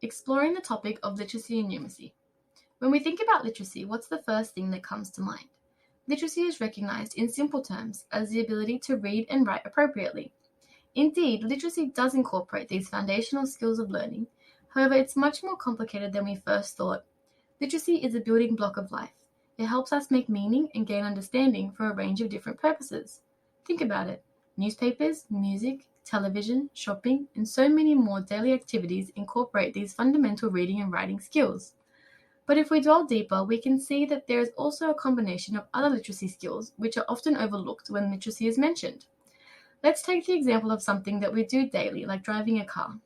exploring the topic of literacy and numeracy. When we think about literacy, what's the first thing that comes to mind? Literacy is recognized in simple terms as the ability to read and write appropriately. Indeed, literacy does incorporate these foundational skills of learning. However, it's much more complicated than we first thought. Literacy is a building block of life. It helps us make meaning and gain understanding for a range of different purposes. Think about it. Newspapers, music, television, shopping, and so many more daily activities incorporate these fundamental reading and writing skills. But if we dwell deeper, we can see that there is also a combination of other literacy skills which are often overlooked when literacy is mentioned. Let's take the example of something that we do daily, like driving a car.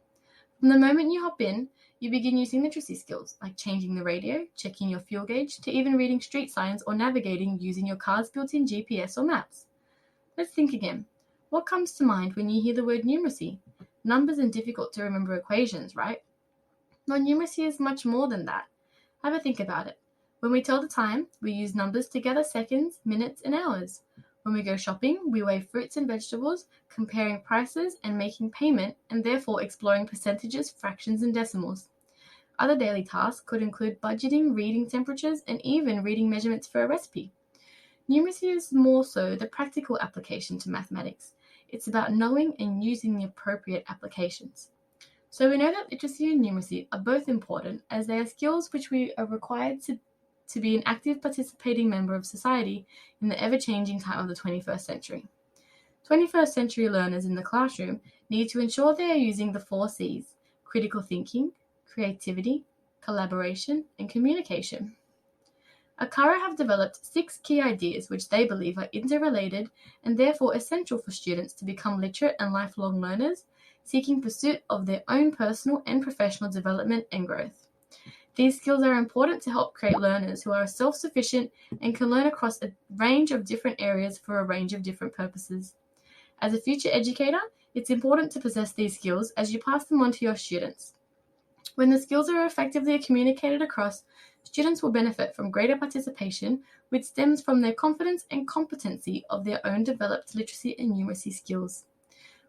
From the moment you hop in, you begin using literacy skills, like changing the radio, checking your fuel gauge, to even reading street signs or navigating using your car's built-in GPS or maps. Let's think again. What comes to mind when you hear the word numeracy? Numbers and difficult to remember equations, right? Well, numeracy is much more than that. Have a think about it. When we tell the time, we use numbers to gather seconds, minutes, and hours. When we go shopping, we weigh fruits and vegetables, comparing prices and making payment, and therefore exploring percentages, fractions, and decimals. Other daily tasks could include budgeting, reading temperatures, and even reading measurements for a recipe. Numeracy is more so the practical application to mathematics. It's about knowing and using the appropriate applications. So we know that literacy and numeracy are both important as they are skills which we are required to be an active participating member of society in the ever-changing time of the 21st century. 21st century learners in the classroom need to ensure they are using the 4 C's: critical thinking, creativity, collaboration, and communication. Akara have developed 6 key ideas which they believe are interrelated and therefore essential for students to become literate and lifelong learners, seeking pursuit of their own personal and professional development and growth. These skills are important to help create learners who are self-sufficient and can learn across a range of different areas for a range of different purposes. As a future educator, it's important to possess these skills as you pass them on to your students. When the skills are effectively communicated across, students will benefit from greater participation, which stems from their confidence and competency of their own developed literacy and numeracy skills.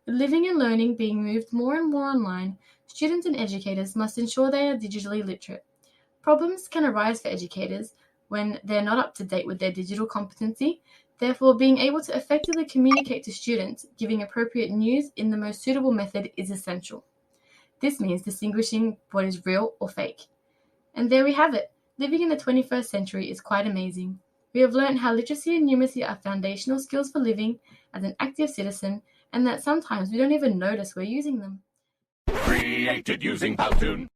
With living and learning being moved more and more online, students and educators must ensure they are digitally literate. Problems can arise for educators when they're not up to date with their digital competency. Therefore, being able to effectively communicate to students, giving appropriate news in the most suitable method is essential. This means distinguishing what is real or fake. And there we have it. Living in the 21st century is quite amazing. We have learned how literacy and numeracy are foundational skills for living as an active citizen, and that sometimes we don't even notice we're using them. Created using Powtoon.